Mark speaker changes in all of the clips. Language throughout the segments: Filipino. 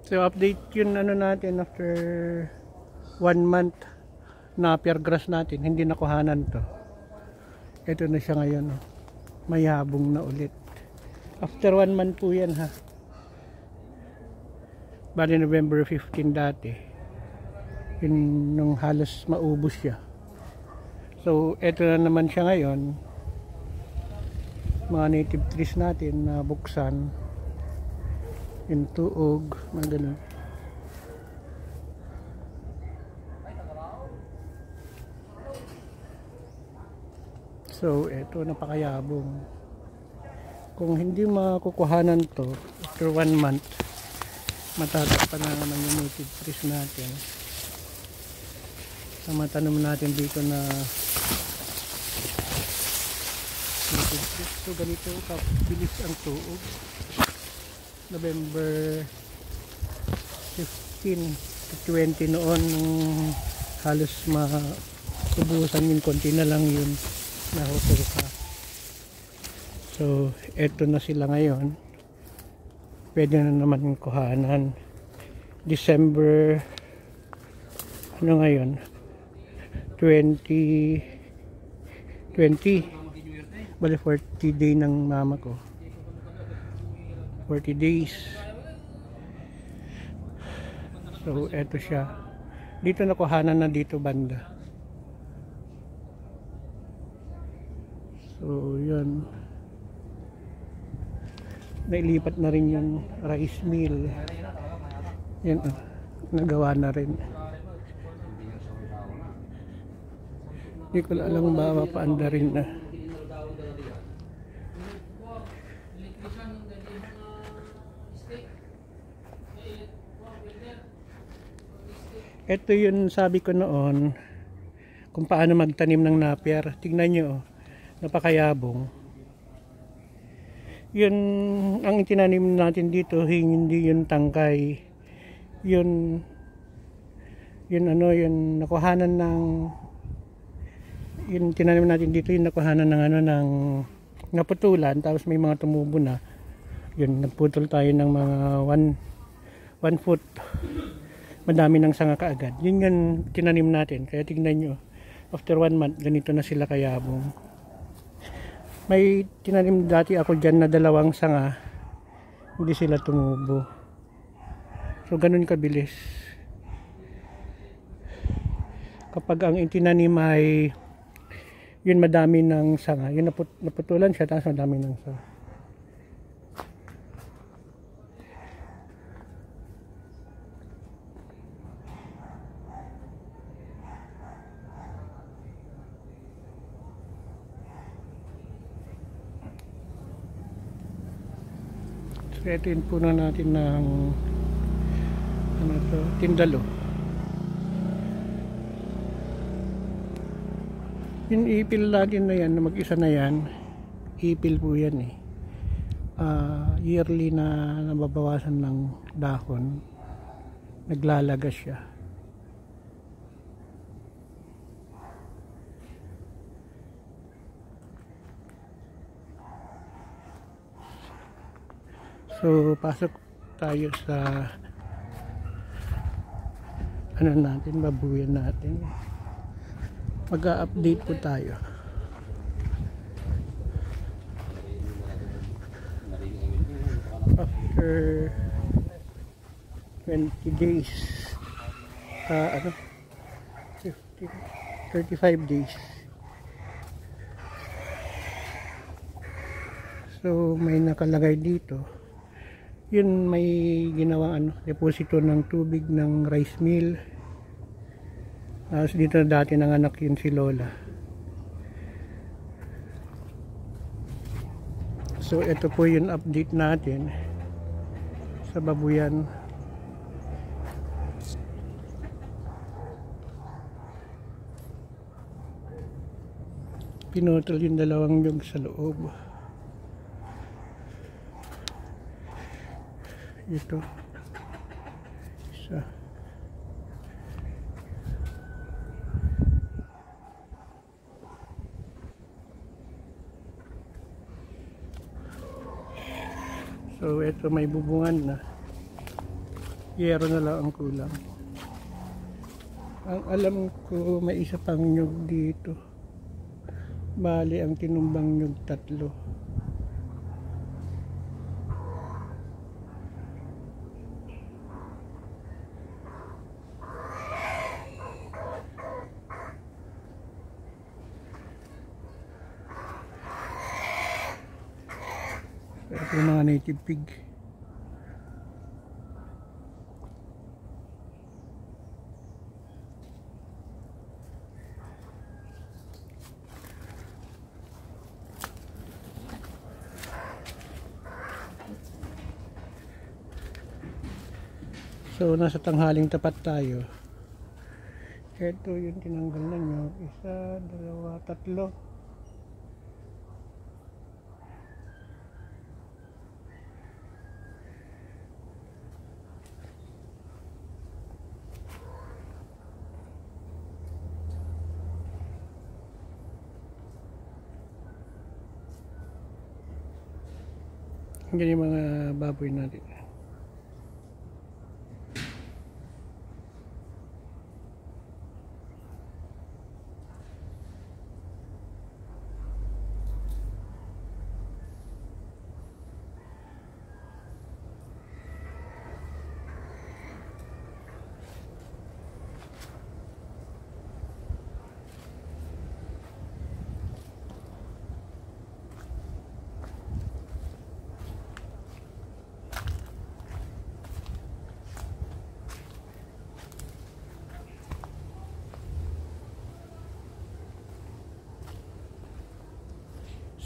Speaker 1: So update yun ano natin after 1 month na napier grass natin, hindi nakuhanan to. Ito na siya ngayon, oh. May habong na ulit. After 1 month po yan ha. Bali November 15 dati. Yun nung halos maubos siya. So ito na naman siya ngayon. Mga native trees natin na buksan. Yung tuog, mga ganun. So, eto, napakayabong. Kung hindi makukuhanan to, after 1 month, matatakpan na naman yung native trees natin. So, matanong natin dito na native trees. So, ganito, bilis ang tuog. November 15 to 20 noon halos maubusan yun, konti na lang yun nahutuka. So eto na sila ngayon, pwede na naman kuhanan. December ano ngayon 20 bali 40 day ng mama ko, 40 days. So eto siya, dito nakuhanan na dito banda. So yun, nailipat na rin yung rice mill. Yan, nagawa na rin. Hindi ko alam ba mapaanda rin na. Ito yun sabi ko noon kung paano magtanim ng napier. Tignan nyo, oh, napakayabong. Yun ang itinanim natin dito, hindi yun tangkay. Yun ano, yun nakuhanan ng, yun tinanim natin dito, yung nakuhanan ng ano, ng naputulan, tapos may mga tumubo na. Yun, nagputol tayo ng mga 1 foot. Madami ng sanga kaagad. Yun yung tinanim natin. Kaya tingnan nyo, after 1 month, ganito na sila kayabong. May tinanim dati ako dyan na 2 sanga, hindi sila tumubo. So ganun kabilis. Kapag ang itinanim ay yun madami ng sanga, yun naputulan siya, tapos madami ng sanga. So ito yung puno natin ng ano to, tindalo. Yung ipil natin na yan, na mag-isa na yan, ipil po yan eh. Yearly na nababawasan ng dahon, naglalagas siya. So pasok tayo sa ano natin, babuyan natin. Mag-a-update po tayo. After 20 days, 35 days. So may nakalagay dito. Yun, may ginawang deposito ng tubig ng rice mill. Dito dati nanganak yun si Lola. So ito po yung update natin sa babuyan. Pinutol yung 2 nyug sa loob. Ito isa. So ito may bubungan na. Yero na lang ang kulang. Ang alam ko may isa pang nyug dito. Bali ang tinumbang nyug 3. Ito yung mga native pig. So nasa tanghaling tapat tayo. Ito yung tinanggal na nyo. 1, 2, 3. Yan yung mga baboy natin.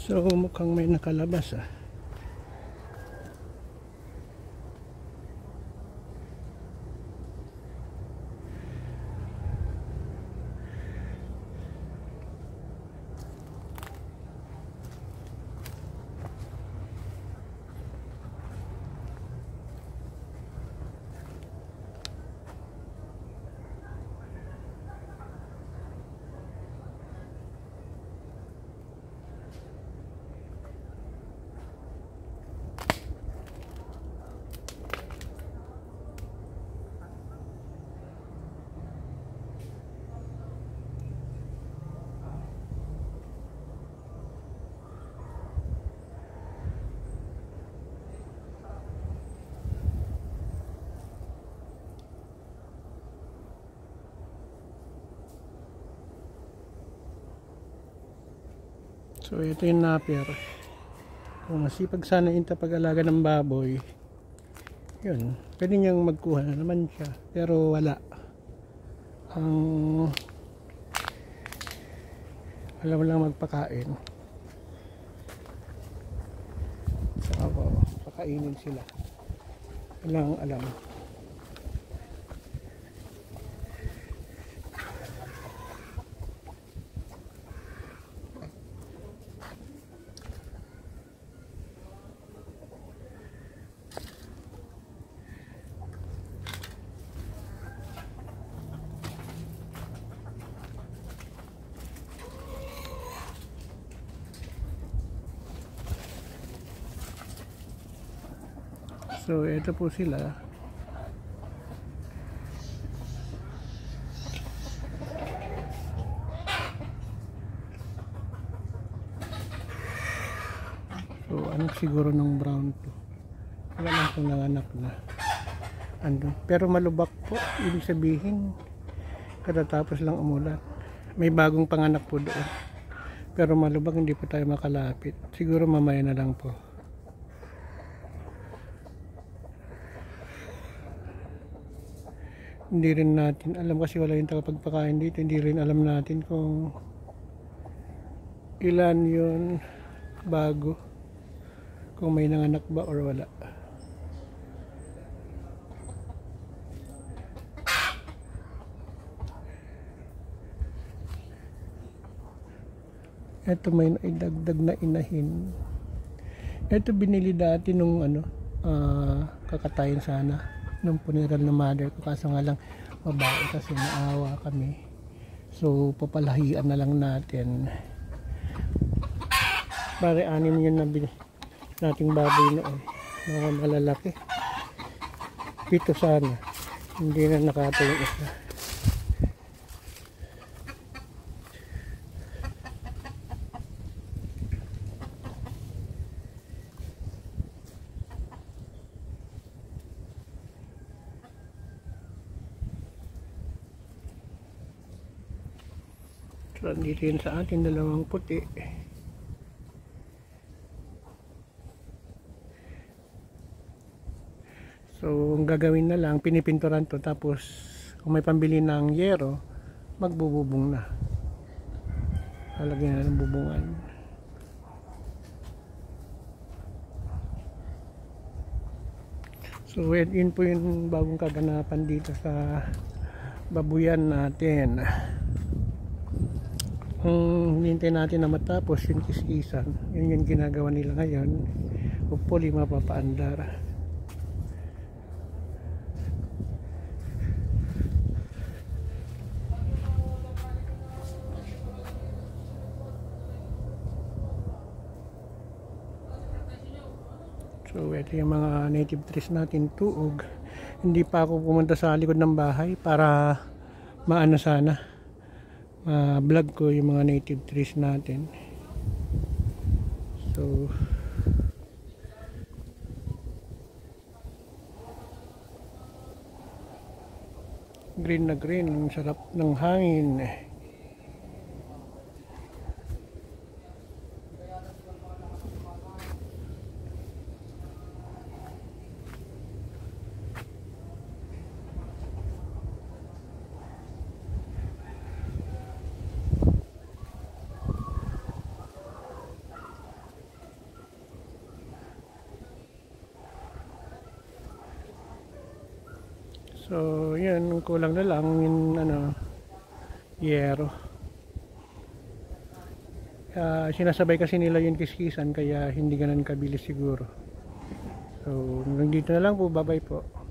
Speaker 1: So mukhang may nakalabas ah. So ito yung napier. Kung masipag sana yung pag-alaga ng baboy, yun, pwede niyang magkuha na naman siya. Pero wala. Ang alam lang magpakain. Saka pakainin sila. Walang alam. So ito po sila. So ano siguro ng brown to. Wala lang kung nanganak na. Andun. Pero malubak po. Ibig sabihin katatapos lang umulan. May bagong panganak po doon. Pero malubak, hindi po tayo makalapit. Siguro mamaya na lang po. Hindi rin natin alam kasi wala yung tagapagpakain dito. Hindi rin alam natin kung ilan yun bago, kung may nanganak ba or wala. Ito may naidagdag na inahin. Ito binili dati nung kakatayin sana nung funeral na mother ko, kaso nga lang babae kasi naawa kami, so papalahian na lang natin. Pare 6 yun na nating baboy noon, mga malalaki. 7 sana. Hindi na nakatayo yung isa. So, andito yun sa atin, dalawang puti. So, ang gagawin na lang, pinipinturan to, tapos kung may pambili ng yero, magbububong na. Lalagyan na ng bubungan. So, yun po yung bagong kaganapan dito sa babuyan natin. Kung hinintay natin na matapos yung kiskisan, yun yung ginagawa nila ngayon. Hopefully mapapaandar. So ito yung mga native trees natin, tuog. Hindi pa ako pumunta sa likod ng bahay para maano sana, vlog ko yung mga native trees natin. So green na green, ang sarap ng hangin. So, yan, kulang na lang yung yero. Sinasabay kasi nila yung kiskisan, kaya hindi ganun kabilis siguro. So, hanggang dito na lang po. Bye bye po.